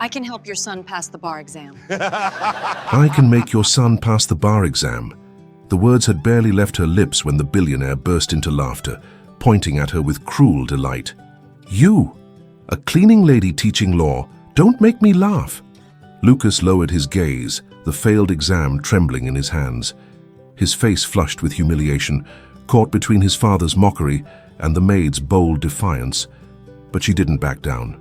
I can help your son pass the bar exam. I can make your son pass the bar exam. The words had barely left her lips when the billionaire burst into laughter, pointing at her with cruel delight. You, a cleaning lady teaching law, don't make me laugh. Lucas lowered his gaze, the failed exam trembling in his hands. His face flushed with humiliation, caught between his father's mockery and the maid's bold defiance. But she didn't back down.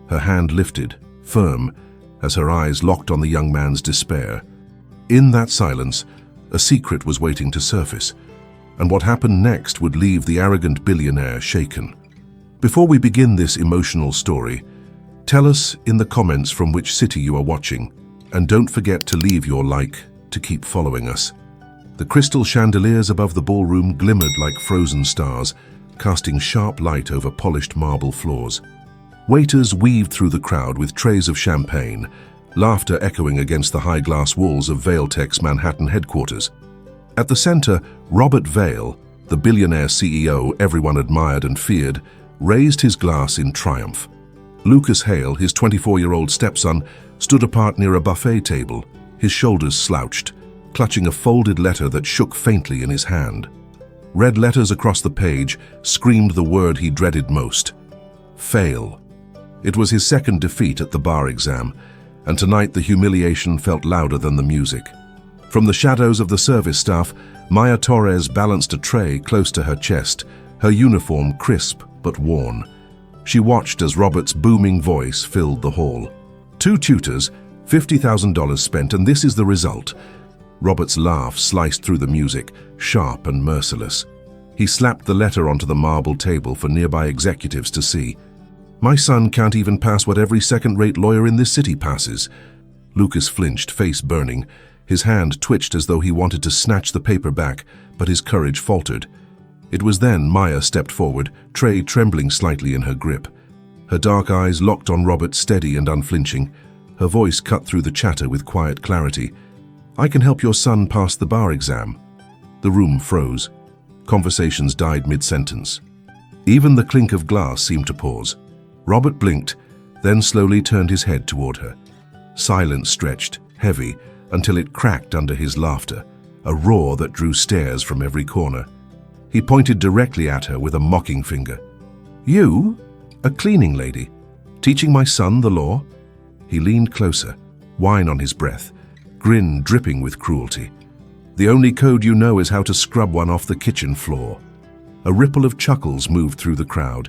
Her hand lifted, firm, as her eyes locked on the young man's despair. In that silence, a secret was waiting to surface, and what happened next would leave the arrogant billionaire shaken. Before we begin this emotional story, tell us in the comments from which city you are watching, and don't forget to leave your like to keep following us. The crystal chandeliers above the ballroom glimmered like frozen stars, casting sharp light over polished marble floors. Waiters weaved through the crowd with trays of champagne, laughter echoing against the high glass walls of Vailtech's Manhattan headquarters. At the center, Robert Vail, the billionaire CEO everyone admired and feared, raised his glass in triumph. Lucas Hale, his 24-year-old stepson, stood apart near a buffet table, his shoulders slouched, clutching a folded letter that shook faintly in his hand. Red letters across the page screamed the word he dreaded most: fail. It was his second defeat at the bar exam, and tonight the humiliation felt louder than the music. From the shadows of the service staff, Maya Torres balanced a tray close to her chest, her uniform crisp but worn. She watched as Robert's booming voice filled the hall. 2 tutors, $50,000 spent, and this is the result. Robert's laugh sliced through the music, sharp and merciless. He slapped the letter onto the marble table for nearby executives to see. My son can't even pass what every second-rate lawyer in this city passes. Lucas flinched, face burning. His hand twitched as though he wanted to snatch the paper back, but his courage faltered. It was then Maya stepped forward, tray trembling slightly in her grip. Her dark eyes locked on Robert, steady and unflinching. Her voice cut through the chatter with quiet clarity. I can help your son pass the bar exam. The room froze. Conversations died mid-sentence. Even the clink of glass seemed to pause. Robert blinked, then slowly turned his head toward her. Silence stretched, heavy, until it cracked under his laughter, a roar that drew stares from every corner. He pointed directly at her with a mocking finger. You? A cleaning lady? Teaching my son the law? He leaned closer, wine on his breath, grin dripping with cruelty. The only code you know is how to scrub one off the kitchen floor. A ripple of chuckles moved through the crowd.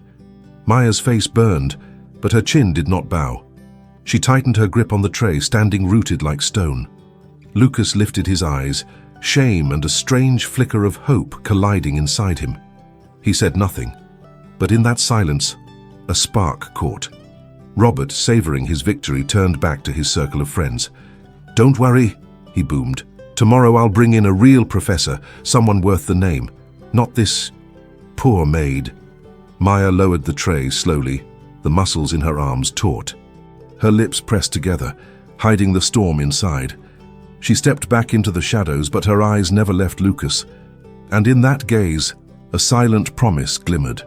Maya's face burned, but her chin did not bow. She tightened her grip on the tray, standing rooted like stone. Lucas lifted his eyes, shame and a strange flicker of hope colliding inside him. He said nothing, but in that silence, a spark caught. Robert, savoring his victory, turned back to his circle of friends. Don't worry, he boomed. Tomorrow I'll bring in a real professor, someone worth the name, not this poor maid. Maya lowered the tray slowly, the muscles in her arms taut. Her lips pressed together, hiding the storm inside. She stepped back into the shadows, but her eyes never left Lucas, and in that gaze, a silent promise glimmered.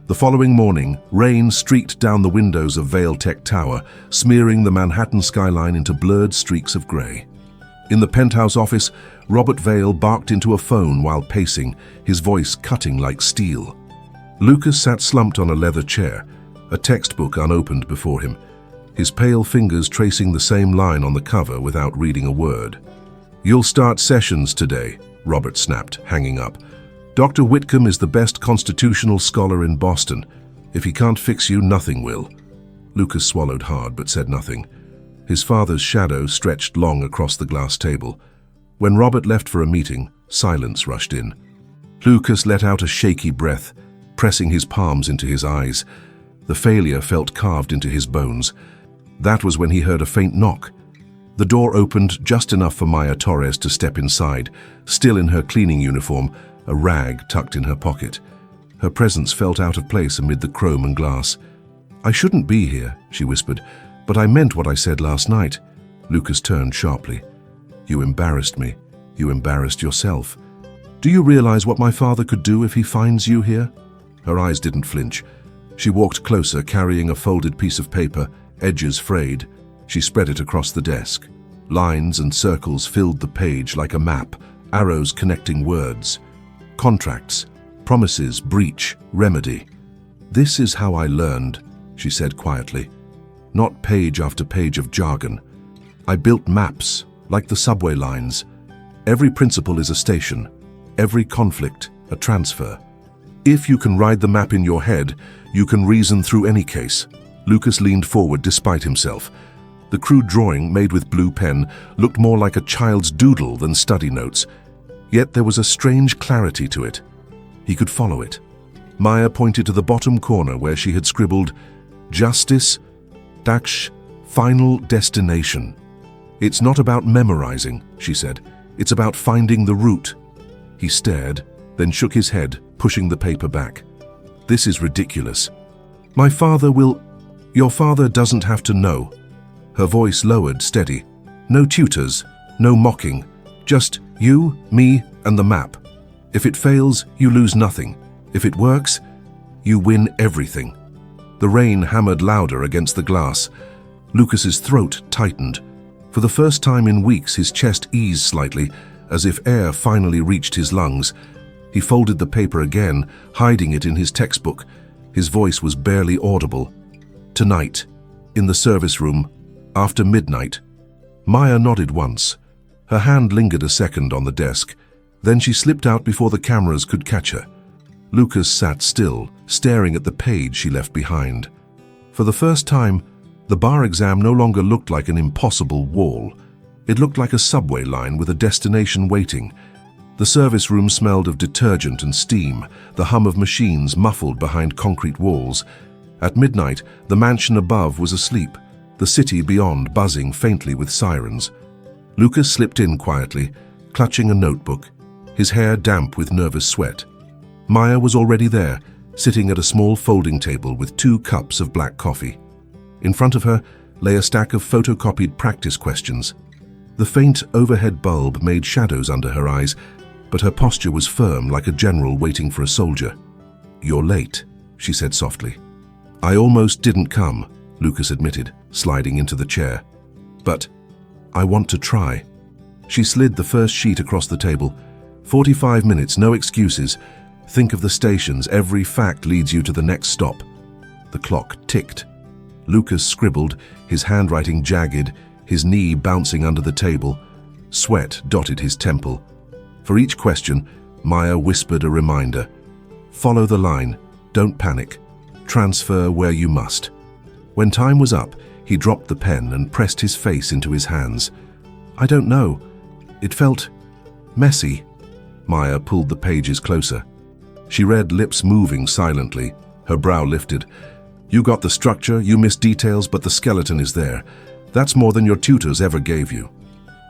The following morning, rain streaked down the windows of Vailtech Tower, smearing the Manhattan skyline into blurred streaks of gray. In the penthouse office, Robert Vail barked into a phone while pacing, his voice cutting like steel. Lucas sat slumped on a leather chair, a textbook unopened before him, his pale fingers tracing the same line on the cover without reading a word. You'll start sessions today, Robert snapped, hanging up. Dr. Whitcomb is the best constitutional scholar in Boston. If he can't fix you, nothing will. Lucas swallowed hard but said nothing. His father's shadow stretched long across the glass table. When Robert left for a meeting, silence rushed in. Lucas let out a shaky breath, pressing his palms into his eyes. The failure felt carved into his bones. That was when he heard a faint knock. The door opened just enough for Maya Torres to step inside, still in her cleaning uniform, a rag tucked in her pocket. Her presence felt out of place amid the chrome and glass. I shouldn't be here, she whispered, but I meant what I said last night. Lucas turned sharply. You embarrassed me. You embarrassed yourself. Do you realize what my father could do if he finds you here? Her eyes didn't flinch. She walked closer, carrying a folded piece of paper, edges frayed. She spread it across the desk. Lines and circles filled the page like a map, arrows connecting words. Contracts, promises, breach, remedy. "This is how I learned," she said quietly. "Not page after page of jargon. I built maps, like the subway lines. Every principle is a station, every conflict a transfer. If you can ride the map in your head, you can reason through any case." Lucas leaned forward despite himself. The crude drawing, made with blue pen, looked more like a child's doodle than study notes. Yet there was a strange clarity to it. He could follow it. Maya pointed to the bottom corner where she had scribbled, "Justice, dash, final destination." "It's not about memorizing," she said. "It's about finding the route." He stared, then shook his head, pushing the paper back. "This is ridiculous. My father will... Your father doesn't have to know." Her voice lowered, steady. "No tutors, no mocking. Just you, me, and the map. If it fails, you lose nothing. If it works, you win everything." The rain hammered louder against the glass. Lucas's throat tightened. For the first time in weeks, his chest eased slightly, as if air finally reached his lungs. He folded the paper again, hiding it in his textbook. His voice was barely audible. "Tonight, in the service room, after midnight." Maya nodded once. Her hand lingered a second on the desk. Then she slipped out before the cameras could catch her. Lucas sat still, staring at the page she left behind. For the first time, the bar exam no longer looked like an impossible wall. It looked like a subway line with a destination waiting. The service room smelled of detergent and steam, the hum of machines muffled behind concrete walls. At midnight, the mansion above was asleep, the city beyond buzzing faintly with sirens. Lucas slipped in quietly, clutching a notebook, his hair damp with nervous sweat. Maya was already there, sitting at a small folding table with 2 cups of black coffee. In front of her lay a stack of photocopied practice questions. The faint overhead bulb made shadows under her eyes, but her posture was firm like a general waiting for a soldier. "You're late," she said softly. "I almost didn't come," Lucas admitted, sliding into the chair. "But I want to try." She slid the first sheet across the table. 45 minutes, no excuses. Think of the stations, every fact leads you to the next stop. The clock ticked. Lucas scribbled, his handwriting jagged, his knee bouncing under the table. Sweat dotted his temple. For each question, Maya whispered a reminder. "Follow the line, don't panic, transfer where you must." When time was up, he dropped the pen and pressed his face into his hands. "I don't know. It felt messy." Maya pulled the pages closer. She read, lips moving silently, her brow lifted. "You got the structure, you missed details, but the skeleton is there. That's more than your tutors ever gave you."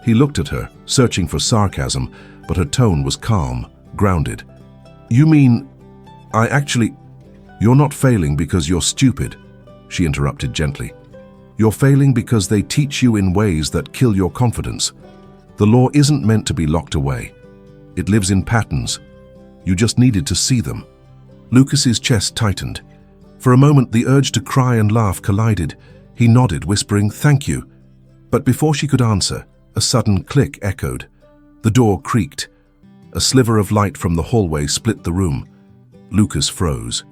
He looked at her, searching for sarcasm, but her tone was calm, grounded. "You mean, You're not failing because you're stupid," she interrupted gently. "You're failing because they teach you in ways that kill your confidence. The law isn't meant to be locked away. It lives in patterns. You just needed to see them." Lucas's chest tightened. For a moment, the urge to cry and laugh collided. He nodded, whispering, "Thank you." But before she could answer, a sudden click echoed. The door creaked. A sliver of light from the hallway split the room. Lucas froze.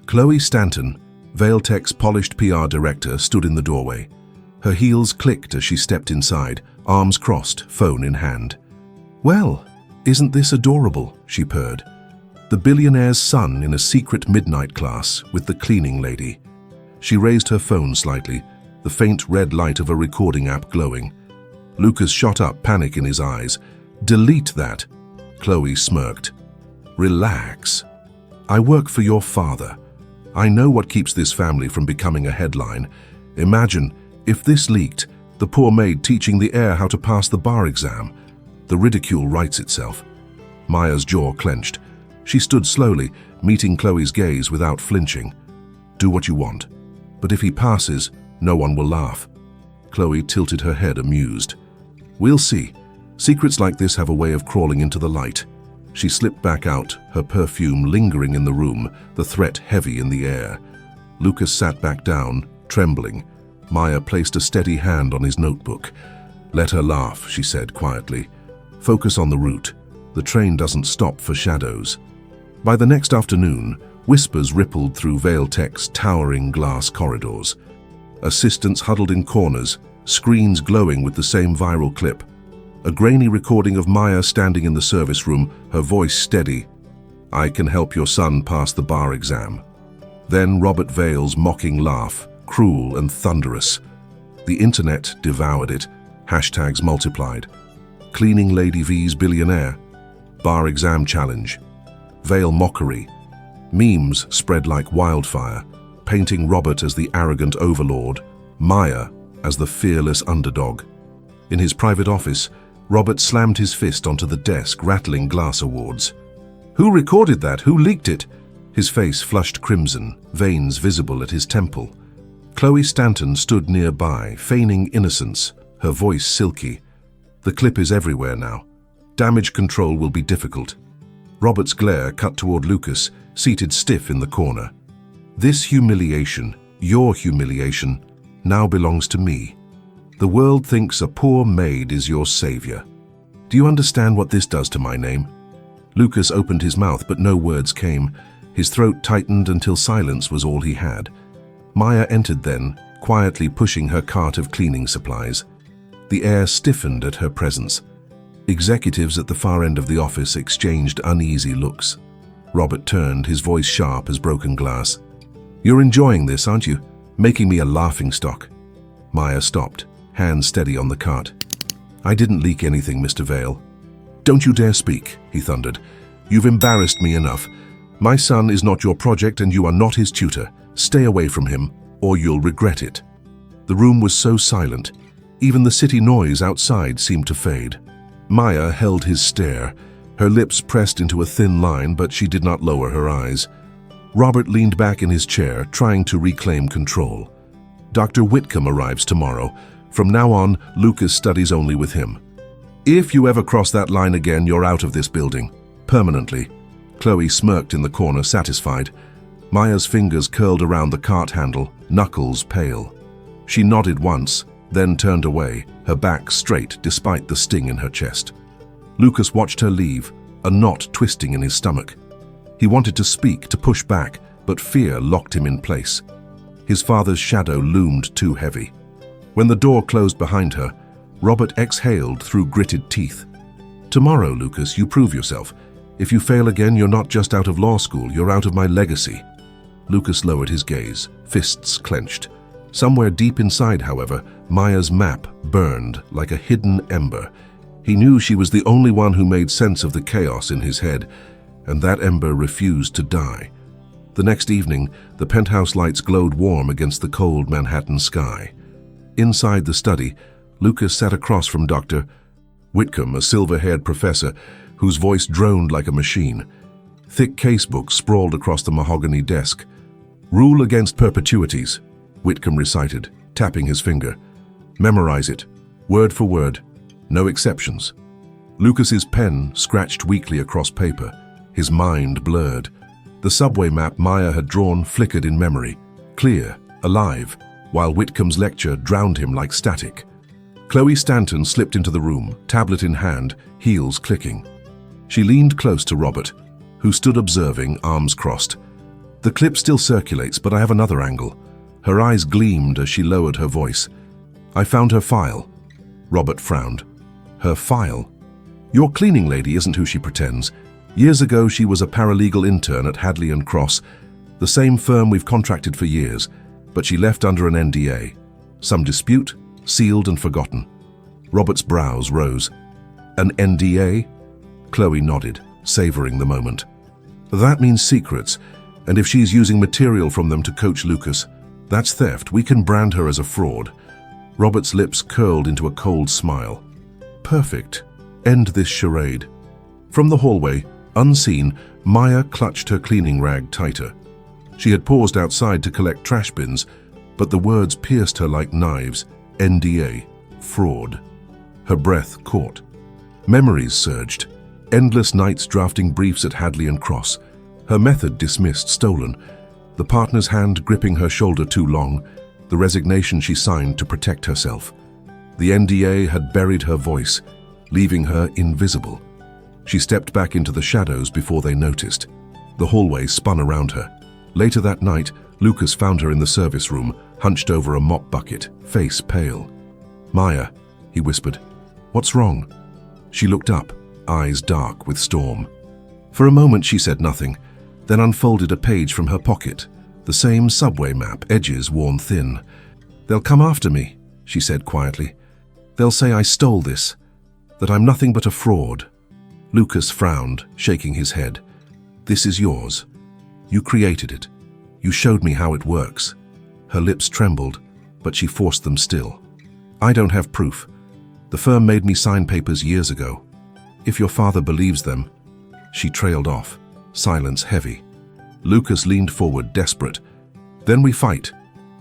Chloe Stanton, Vailtech's polished PR director, stood in the doorway. Her heels clicked as she stepped inside, arms crossed, phone in hand. "Well, isn't this adorable?" she purred. The billionaire's son in a secret midnight class with the cleaning lady. She raised her phone slightly, the faint red light of a recording app glowing. Lucas shot up, panic in his eyes. "Delete that." Chloe smirked. "Relax. I work for your father. I know what keeps this family from becoming a headline. Imagine, if this leaked, the poor maid teaching the heir how to pass the bar exam. The ridicule writes itself." Maya's jaw clenched. She stood slowly, meeting Chloe's gaze without flinching. "Do what you want. But if he passes, no one will laugh." Chloe tilted her head, amused. "We'll see. Secrets like this have a way of crawling into the light." She slipped back out, her perfume lingering in the room, the threat heavy in the air. Lucas sat back down, trembling. Maya placed a steady hand on his notebook. "Let her laugh," she said quietly. "Focus on the route. The train doesn't stop for shadows." By the next afternoon, whispers rippled through Vale Tech's towering glass corridors. Assistants huddled in corners, screens glowing with the same viral clip. A grainy recording of Maya standing in the service room, her voice steady. "I can help your son pass the bar exam." Then Robert Vale's mocking laugh, cruel and thunderous. The internet devoured it. Hashtags multiplied. Cleaning Lady V's Billionaire. Bar exam challenge. Vale mockery. Memes spread like wildfire, painting Robert as the arrogant overlord, Maya as the fearless underdog. In his private office, Robert slammed his fist onto the desk, rattling glass awards. "Who recorded that? Who leaked it?" His face flushed crimson, veins visible at his temple. Chloe Stanton stood nearby, feigning innocence, her voice silky. "The clip is everywhere now. Damage control will be difficult." Robert's glare cut toward Lucas, seated stiff in the corner. "This humiliation, your humiliation, now belongs to me. The world thinks a poor maid is your savior. Do you understand what this does to my name?" Lucas opened his mouth, but no words came. His throat tightened until silence was all he had. Maya entered then, quietly pushing her cart of cleaning supplies. The air stiffened at her presence. Executives at the far end of the office exchanged uneasy looks. Robert turned, his voice sharp as broken glass. "You're enjoying this, aren't you? Making me a laughingstock." Maya stopped, hands steady on the cart. "I didn't leak anything, Mr. Vale." "Don't you dare speak," he thundered. "You've embarrassed me enough. My son is not your project and you are not his tutor. Stay away from him, or you'll regret it." The room was so silent. Even the city noise outside seemed to fade. Maya held his stare, her lips pressed into a thin line, but she did not lower her eyes. Robert leaned back in his chair, trying to reclaim control. "Dr. Whitcomb arrives tomorrow. From now on, Lucas studies only with him. If you ever cross that line again, you're out of this building. Permanently." Chloe smirked in the corner, satisfied. Maya's fingers curled around the cart handle, knuckles pale. She nodded once, then turned away, her back straight despite the sting in her chest. Lucas watched her leave, a knot twisting in his stomach. He wanted to speak, to push back, but fear locked him in place. His father's shadow loomed too heavy. When the door closed behind her, Robert exhaled through gritted teeth. "Tomorrow, Lucas, you prove yourself. If you fail again, you're not just out of law school, you're out of my legacy." Lucas lowered his gaze, fists clenched. Somewhere deep inside, however, Maya's map burned like a hidden ember. He knew she was the only one who made sense of the chaos in his head, and that ember refused to die. The next evening, the penthouse lights glowed warm against the cold Manhattan sky. Inside the study, Lucas sat across from Dr. Whitcomb, a silver-haired professor whose voice droned like a machine. Thick casebooks sprawled across the mahogany desk. "Rule against perpetuities," Whitcomb recited, tapping his finger. "Memorize it, word for word, no exceptions." Lucas's pen scratched weakly across paper, his mind blurred. The subway map Maya had drawn flickered in memory, clear, alive, while Whitcomb's lecture drowned him like static. Chloe Stanton slipped into the room, tablet in hand, heels clicking. She leaned close to Robert, who stood observing, arms crossed. "The clip still circulates, but I have another angle." Her eyes gleamed as she lowered her voice. "I found her file." Robert frowned. "Her file? Your cleaning lady isn't who she pretends. Years ago, she was a paralegal intern at Hadley & Cross, the same firm we've contracted for years, but she left under an NDA. Some dispute, sealed and forgotten." Robert's brows rose. "An NDA?" Chloe nodded, savoring the moment. "That means secrets, and if she's using material from them to coach Lucas, that's theft. We can brand her as a fraud." Robert's lips curled into a cold smile. "Perfect. End this charade." From the hallway, unseen, Maya clutched her cleaning rag tighter. She had paused outside to collect trash bins, but the words pierced her like knives. NDA. Fraud. Her breath caught. Memories surged. Endless nights drafting briefs at Hadley & Cross. Her method dismissed, stolen. The partner's hand gripping her shoulder too long. the resignation she signed to protect herself. The NDA had buried her voice, leaving her invisible. She stepped back into the shadows before they noticed. The hallway spun around her. Later that night, Lucas found her in the service room, hunched over a mop bucket, face pale. "Maya," he whispered, "what's wrong?" She looked up, eyes dark with storm. For a moment she said nothing, then unfolded a page from her pocket, the same subway map, edges worn thin. "They'll come after me," she said quietly. "They'll say I stole this, that I'm nothing but a fraud." Lucas frowned, shaking his head. "This is yours. You created it. You showed me how it works." Her lips trembled, but she forced them still. "I don't have proof. The firm made me sign papers years ago. If your father believes them..." She trailed off, silence heavy. Lucas leaned forward, desperate. "Then we fight.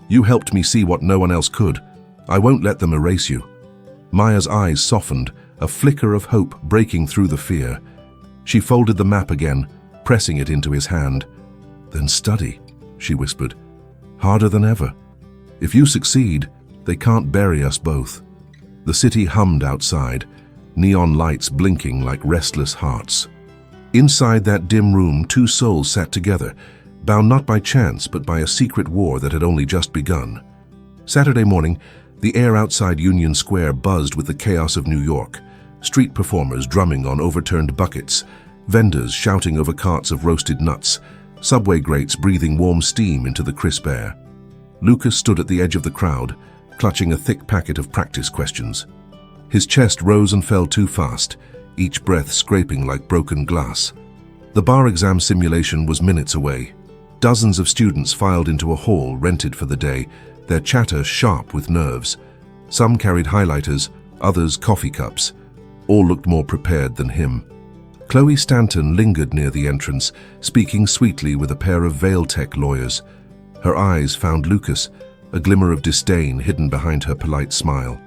You helped me see what no one else could. I won't let them erase you." Maya's eyes softened, a flicker of hope breaking through the fear. She folded the map again, pressing it into his hand. "Then study," she whispered. "Harder than ever. If you succeed, they can't bury us both." The city hummed outside, neon lights blinking like restless hearts. Inside that dim room, two souls sat together, bound not by chance but by a secret war that had only just begun. Saturday morning, the air outside Union Square buzzed with the chaos of New York. Street performers drumming on overturned buckets, vendors shouting over carts of roasted nuts, subway grates breathing warm steam into the crisp air. Lucas stood at the edge of the crowd, clutching a thick packet of practice questions. His chest rose and fell too fast, each breath scraping like broken glass. The bar exam simulation was minutes away. Dozens of students filed into a hall rented for the day, their chatter sharp with nerves. Some carried highlighters, others coffee cups. All looked more prepared than him. Chloe Stanton lingered near the entrance, speaking sweetly with a pair of Vail-Tech lawyers. Her eyes found Lucas, a glimmer of disdain hidden behind her polite smile.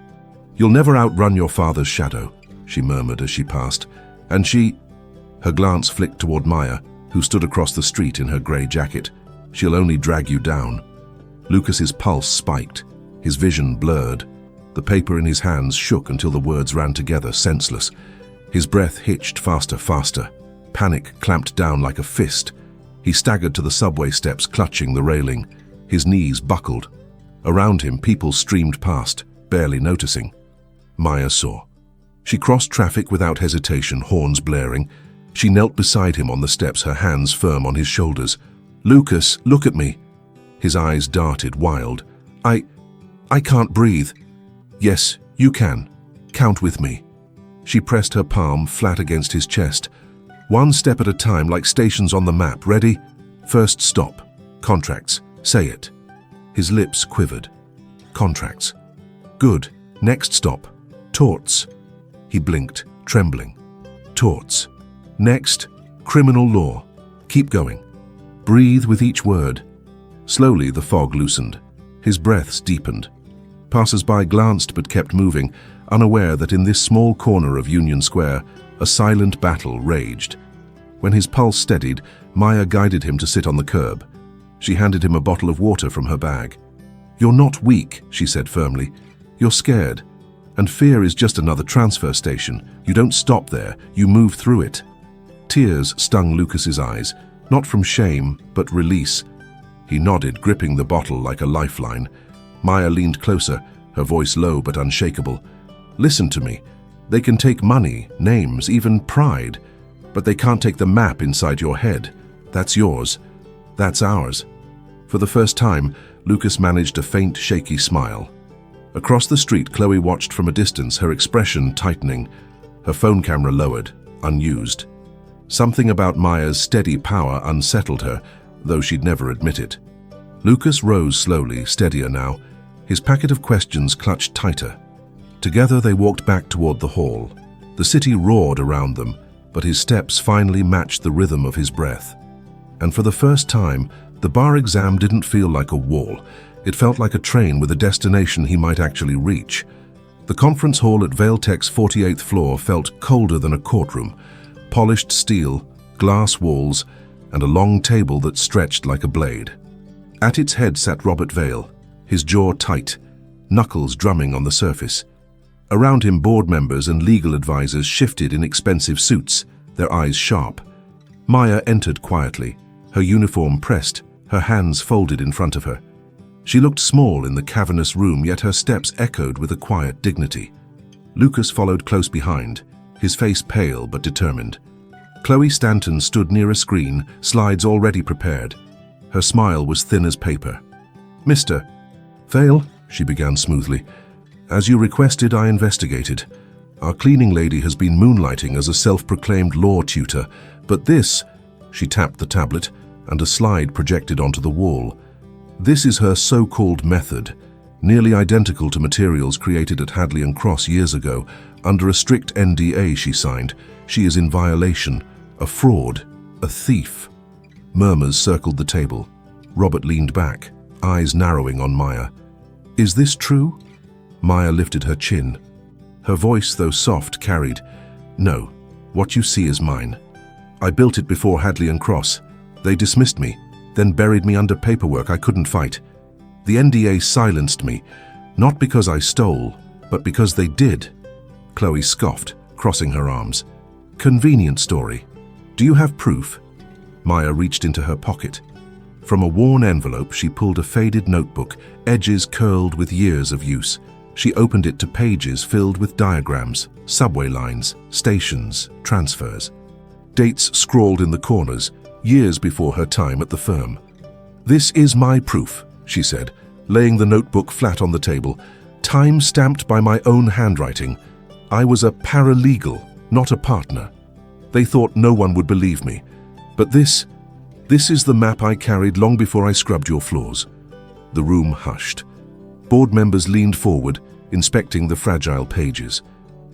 "You'll never outrun your father's shadow," she murmured as she passed, and she... Her glance flicked toward Maya, who stood across the street in her grey jacket. "She'll only drag you down." Lucas's pulse spiked, his vision blurred. The paper in his hands shook until the words ran together, senseless. His breath hitched faster. Panic clamped down like a fist. He staggered to the subway steps, clutching the railing. His knees buckled. Around him, people streamed past, barely noticing. Maya saw. She crossed traffic without hesitation, horns blaring. She knelt beside him on the steps, her hands firm on his shoulders. "Lucas, look at me." His eyes darted, wild. I can't breathe." "Yes, you can. Count with me." She pressed her palm flat against his chest. "One step at a time, like stations on the map. Ready? First stop. Contracts. Say it." His lips quivered. "Contracts." "Good. Next stop. Torts." He blinked, trembling. "Torts. Next, criminal law. Keep going. Breathe with each word." Slowly, the fog loosened. His breaths deepened. Passers-by glanced but kept moving, unaware that in this small corner of Union Square, a silent battle raged. When his pulse steadied, Maya guided him to sit on the curb. She handed him a bottle of water from her bag. "You're not weak," she said firmly. "You're scared. And fear is just another transfer station. You don't stop there, you move through it." Tears stung Lucas's eyes, not from shame, but release. He nodded, gripping the bottle like a lifeline. Maya leaned closer, her voice low but unshakable. "Listen to me. They can take money, names, even pride, but they can't take the map inside your head. That's yours. That's ours." For the first time, Lucas managed a faint, shaky smile. Across the street, Chloe watched from a distance, her expression tightening, her phone camera lowered, unused. Something about Maya's steady power unsettled her, though she'd never admit it. Lucas rose slowly, steadier now, his packet of questions clutched tighter. Together they walked back toward the hall. The city roared around them, but his steps finally matched the rhythm of his breath. And for the first time, the bar exam didn't feel like a wall. It felt like a train with a destination he might actually reach. The conference hall at Vail-Tech's 48th floor felt colder than a courtroom. Polished steel, glass walls, and a long table that stretched like a blade. At its head sat Robert Vail, his jaw tight, knuckles drumming on the surface. Around him, board members and legal advisors shifted in expensive suits, their eyes sharp. Maya entered quietly, her uniform pressed, her hands folded in front of her. She looked small in the cavernous room, yet her steps echoed with a quiet dignity. Lucas followed close behind, his face pale but determined. Chloe Stanton stood near a screen, slides already prepared. Her smile was thin as paper. "Mr. Vale," she began smoothly, "as you requested, I investigated. Our cleaning lady has been moonlighting as a self-proclaimed law tutor, but this," she tapped the tablet, and a slide projected onto the wall. "This is her so-called method, nearly identical to materials created at Hadley and Cross years ago. Under a strict NDA she signed, she is in violation, a fraud, a thief." Murmurs circled the table. Robert leaned back, eyes narrowing on Maya. "Is this true?" Maya lifted her chin. Her voice, though soft, carried, "No, what you see is mine. I built it before Hadley and Cross. They dismissed me, then buried me under paperwork I couldn't fight. The NDA silenced me, not because I stole, but because they did." Chloe scoffed, crossing her arms. "Convenient story. Do you have proof?" Maya reached into her pocket. From a worn envelope, she pulled a faded notebook, edges curled with years of use. She opened it to pages filled with diagrams, subway lines, stations, transfers. Dates scrawled in the corners, years before her time at the firm. "This is my proof," she said, laying the notebook flat on the table. "Time stamped by my own handwriting. I was a paralegal, not a partner. They thought no one would believe me. But this is the map I carried long before I scrubbed your floors." The room hushed. Board members leaned forward, inspecting the fragile pages.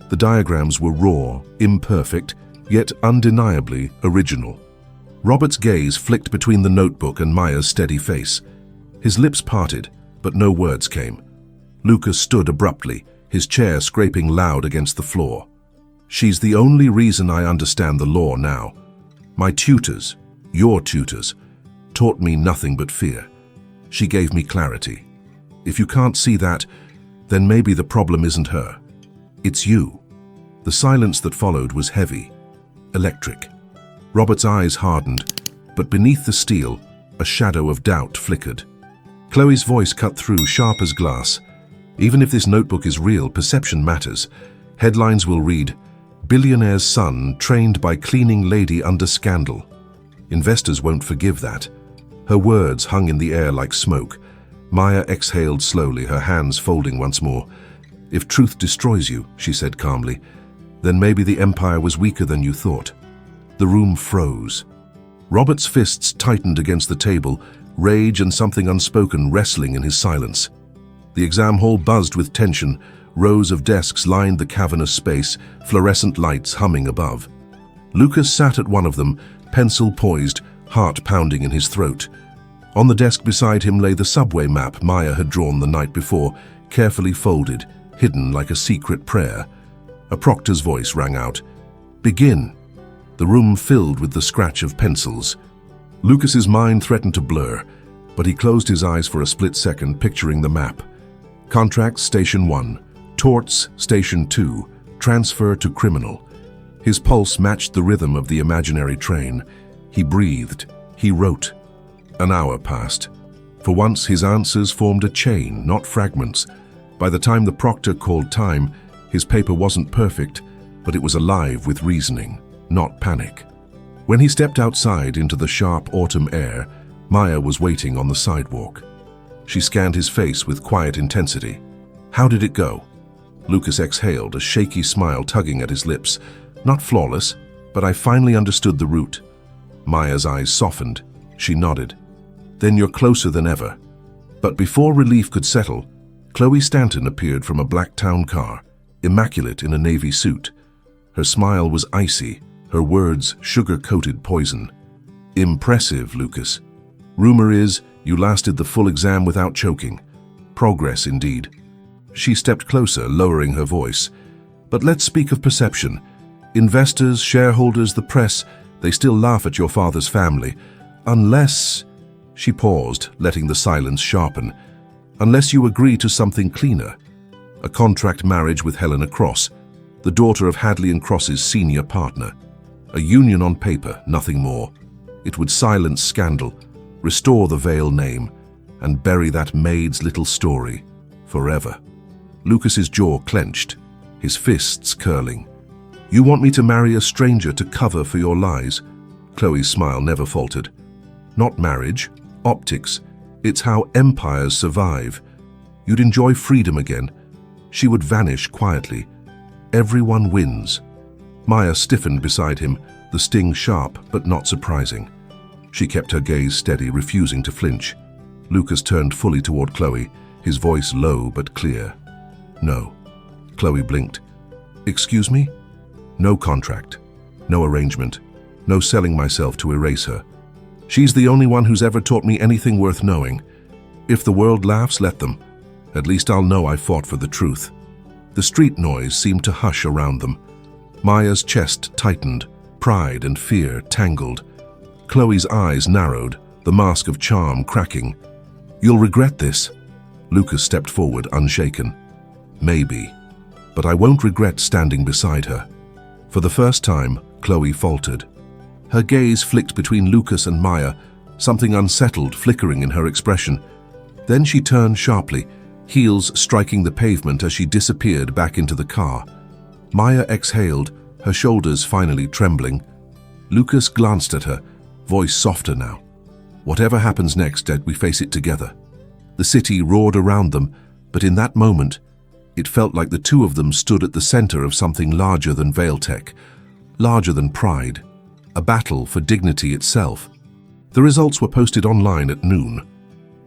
The diagrams were raw, imperfect, yet undeniably original. Robert's gaze flicked between the notebook and Maya's steady face. His lips parted, but no words came. Lucas stood abruptly, his chair scraping loud against the floor. "She's the only reason I understand the law now. My tutors, your tutors, taught me nothing but fear. She gave me clarity. If you can't see that, then maybe the problem isn't her. It's you." The silence that followed was heavy, electric. Robert's eyes hardened, but beneath the steel, a shadow of doubt flickered. Chloe's voice cut through, sharp as glass. "Even if this notebook is real, perception matters. Headlines will read, 'Billionaire's son trained by cleaning lady under scandal.' Investors won't forgive that." Her words hung in the air like smoke. Maya exhaled slowly, her hands folding once more. "If truth destroys you," she said calmly, "then maybe the empire was weaker than you thought." The room froze. Robert's fists tightened against the table, rage and something unspoken wrestling in his silence. The exam hall buzzed with tension. Rows of desks lined the cavernous space, fluorescent lights humming above. Lucas sat at one of them, pencil poised, heart pounding in his throat. On the desk beside him lay the subway map Maya had drawn the night before, carefully folded, hidden like a secret prayer. A proctor's voice rang out, "Begin." The room filled with the scratch of pencils. Lucas's mind threatened to blur, but he closed his eyes for a split second, picturing the map. Contracts, Station 1. Torts, Station 2. Transfer to criminal. His pulse matched the rhythm of the imaginary train. He breathed. He wrote. An hour passed. For once, his answers formed a chain, not fragments. By the time the proctor called time, his paper wasn't perfect, but it was alive with reasoning, not panic. When he stepped outside into the sharp autumn air, Maya was waiting on the sidewalk. She scanned his face with quiet intensity. "How did it go?" Lucas exhaled, a shaky smile tugging at his lips. "Not flawless, but I finally understood the route." Maya's eyes softened. She nodded. "Then you're closer than ever." But before relief could settle, Chloe Stanton appeared from a black town car, immaculate in a navy suit. Her smile was icy, her words sugar-coated poison. "Impressive, Lucas. Rumor is you lasted the full exam without choking. Progress indeed." She stepped closer, lowering her voice. "But let's speak of perception. Investors, shareholders, the press, they still laugh at your father's family. Unless..." She paused, letting the silence sharpen. Unless you agree to something cleaner. A contract marriage with Helena Cross, the daughter of Hadley and Cross's senior partner. A union on paper, nothing more. It would silence scandal, restore the Vale name, and bury that Maid's little story forever. Lucas's jaw clenched, his fists curling. You want me to marry a stranger to cover for your lies? Chloe's smile never faltered. Not marriage, optics. It's how empires survive. You'd enjoy freedom again. She would vanish quietly. Everyone wins. Maya stiffened beside him, the sting sharp but not surprising. She kept her gaze steady, refusing to flinch. Lucas turned fully toward Chloe, his voice low but clear. No. Chloe blinked. Excuse me? No contract. No arrangement. No selling myself to erase her. She's the only one who's ever taught me anything worth knowing. If the world laughs, let them. At least I'll know I fought for the truth. The street noise seemed to hush around them. Maya's chest tightened, pride and fear tangled. Chloe's eyes narrowed, the mask of charm cracking. You'll regret this. Lucas stepped forward, unshaken. Maybe, but I won't regret standing beside her. For the first time, Chloe faltered. Her gaze flicked between Lucas and Maya, something unsettled flickering in her expression. Then she turned sharply, heels striking the pavement as she disappeared back into the car. Maya exhaled, her shoulders finally trembling. Lucas glanced at her, voice softer now. Whatever happens next, Dad, we face it together. The city roared around them, but in that moment, it felt like the two of them stood at the center of something larger than Valetech, larger than pride, a battle for dignity itself. The results were posted online at noon.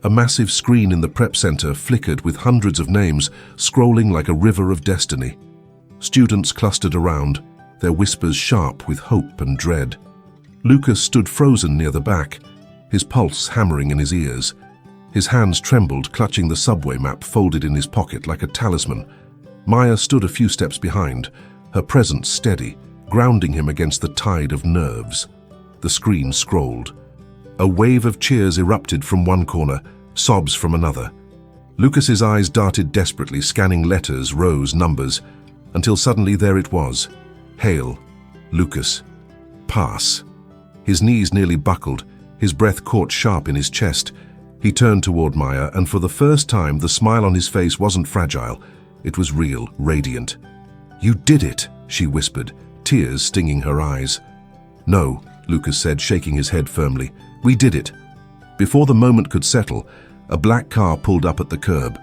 A massive screen in the prep center flickered with hundreds of names scrolling like a river of destiny. Students clustered around, their whispers sharp with hope and dread. Lucas stood frozen near the back, his pulse hammering in his ears. His hands trembled, clutching the subway map folded in his pocket like a talisman. Maya stood a few steps behind, her presence steady, grounding him against the tide of nerves. The screen scrolled. A wave of cheers erupted from one corner, sobs from another. Lucas's eyes darted desperately, scanning letters, rows, numbers, until suddenly there it was. Hail. Lucas. Pass. His knees nearly buckled, his breath caught sharp in his chest. He turned toward Maya, and for the first time the smile on his face wasn't fragile. It was real, radiant. You did it, she whispered, tears stinging her eyes. No, Lucas said, shaking his head firmly. We did it. Before the moment could settle, a black car pulled up at the curb.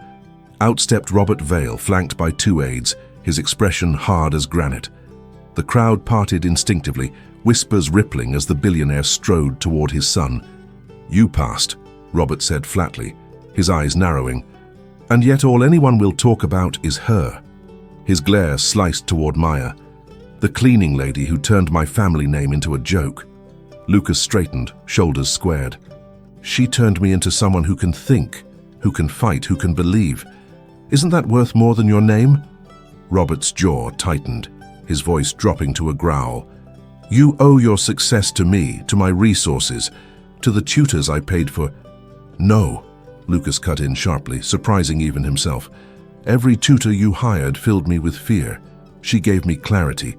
Out stepped Robert Vale, flanked by two aides, his expression hard as granite. The crowd parted instinctively, whispers rippling as the billionaire strode toward his son. You passed, Robert said flatly, his eyes narrowing. And yet all anyone will talk about is her. His glare sliced toward Maya, the cleaning lady who turned my family name into a joke. Lucas straightened, shoulders squared. She turned me into someone who can think, who can fight, who can believe. Isn't that worth more than your name? Robert's jaw tightened, his voice dropping to a growl. You owe your success to me, to my resources, to the tutors I paid for. No, Lucas cut in sharply, surprising even himself. Every tutor you hired filled me with fear. She gave me clarity.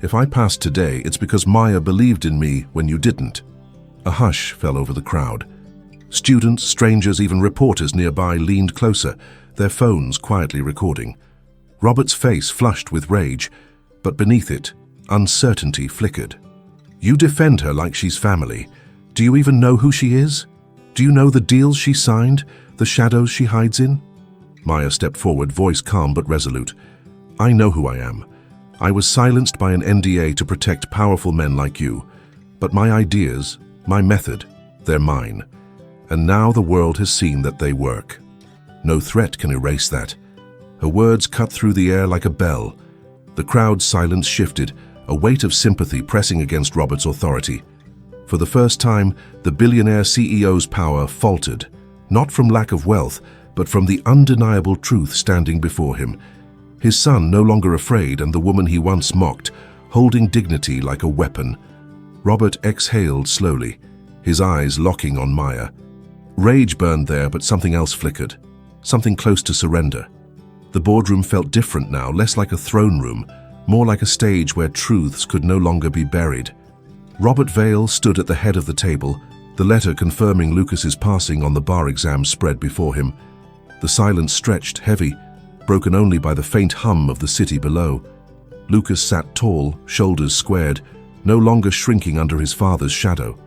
If I passed today, it's because Maya believed in me when you didn't. A hush fell over the crowd. Students, strangers, even reporters nearby leaned closer, their phones quietly recording. Robert's face flushed with rage, but beneath it, uncertainty flickered. You defend her like she's family. Do you even know who she is? Do you know the deals she signed, the shadows she hides in? Maya stepped forward, voice calm but resolute. I know who I am. I was silenced by an NDA to protect powerful men like you. But my ideas, my method, they're mine. And now the world has seen that they work. No threat can erase that. Her words cut through the air like a bell. The crowd's silence shifted, a weight of sympathy pressing against Robert's authority. For the first time, the billionaire CEO's power faltered, not from lack of wealth, but from the undeniable truth standing before him. His son no longer afraid, and the woman he once mocked, holding dignity like a weapon. Robert exhaled slowly, his eyes locking on Maya. Rage burned there, but something else flickered. something close to surrender. The boardroom felt different now, less like a throne room, more like a stage where truths could no longer be buried. Robert Vale stood at the head of the table, the letter confirming Lucas's passing on the bar exam spread before him. The silence stretched, heavy, broken only by the faint hum of the city below. Lucas sat tall, shoulders squared, no longer shrinking under his father's shadow.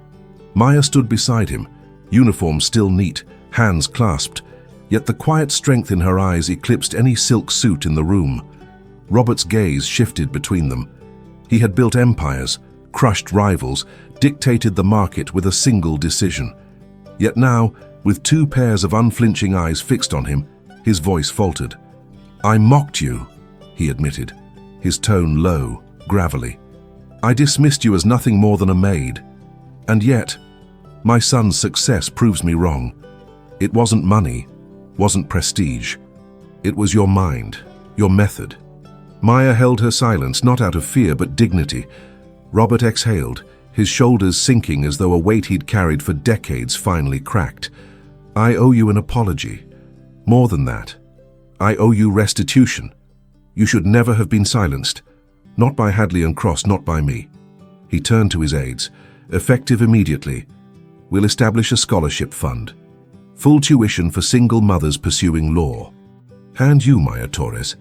Maya stood beside him, uniform still neat, hands clasped, yet the quiet strength in her eyes eclipsed any silk suit in the room. Robert's gaze shifted between them. He had built empires, crushed rivals, dictated the market with a single decision. Yet now, with two pairs of unflinching eyes fixed on him, his voice faltered. "I mocked you," he admitted, his tone low, gravelly. "I dismissed you as nothing more than a maid. And yet, my son's success proves me wrong. It wasn't money, wasn't prestige. It was your mind, your method." Maya held her silence, not out of fear but dignity. Robert exhaled, his shoulders sinking as though a weight he'd carried for decades finally cracked. "I owe you an apology. More than that, I owe you restitution. You should never have been silenced. Not by Hadley and Cross, not by me." He turned to his aides. "Effective immediately. We'll establish a scholarship fund. Full tuition for single mothers pursuing law. And you, Maya Torres,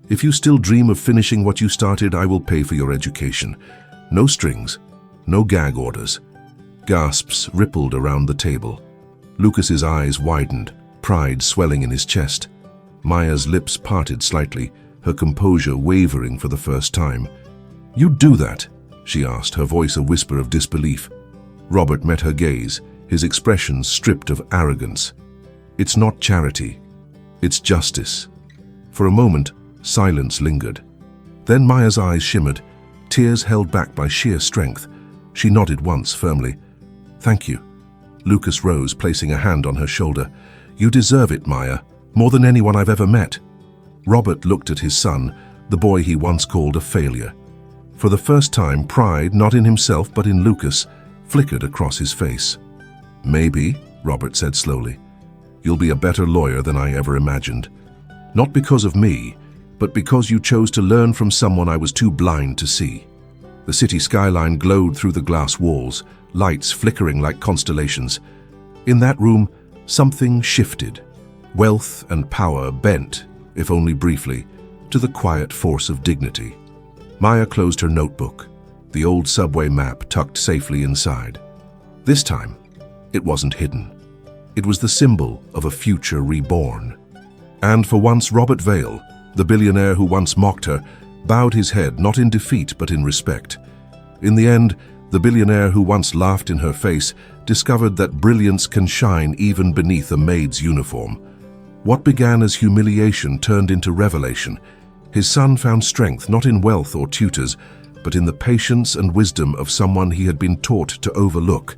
if you still dream of finishing what you started, I will pay for your education. No strings, no gag orders." Gasps rippled around the table. Lucas's eyes widened, pride swelling in his chest. Maya's lips parted slightly, her composure wavering for the first time. "You'd do that?" she asked, her voice a whisper of disbelief. Robert met her gaze, his expression stripped of arrogance. "It's not charity. It's justice." For a moment, silence lingered. Then Maya's eyes shimmered, tears held back by sheer strength. She nodded once firmly. "Thank you." Lucas rose, placing a hand on her shoulder. "You deserve it, Maya, more than anyone I've ever met." Robert looked at his son, the boy he once called a failure. For the first time, pride, not in himself but in Lucas, flickered across his face. "Maybe," Robert said slowly, "you'll be a better lawyer than I ever imagined. Not because of me, but because you chose to learn from someone I was too blind to see." The city skyline glowed through the glass walls, lights flickering like constellations. In that room, something shifted. Wealth and power bent, if only briefly, to the quiet force of dignity. Maya closed her notebook, the old subway map tucked safely inside. This time, it wasn't hidden. It was the symbol of a future reborn. And for once, Robert Vale, the billionaire who once mocked her, bowed his head not in defeat but in respect. In the end, the billionaire who once laughed in her face discovered that brilliance can shine even beneath a maid's uniform. What began as humiliation turned into revelation. His son found strength not in wealth or tutors, but in the patience and wisdom of someone he had been taught to overlook.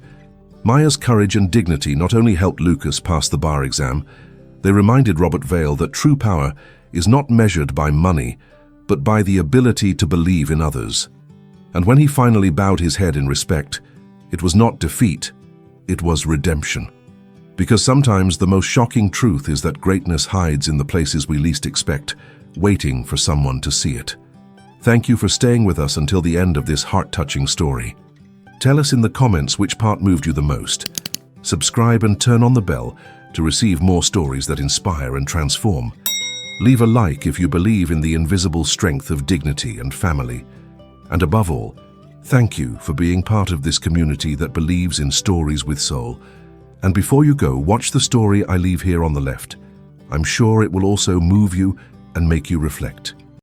Maya's courage and dignity not only helped Lucas pass the bar exam, they reminded Robert Vale that true power is not measured by money, but by the ability to believe in others. And when he finally bowed his head in respect, it was not defeat, it was redemption. Because sometimes the most shocking truth is that greatness hides in the places we least expect, waiting for someone to see it. Thank you for staying with us until the end of this heart-touching story. Tell us in the comments which part moved you the most. Subscribe and turn on the bell to receive more stories that inspire and transform. Leave a like if you believe in the invisible strength of dignity and family. And above all, thank you for being part of this community that believes in stories with soul. And before you go, watch the story I leave here on the left. I'm sure it will also move you and make you reflect.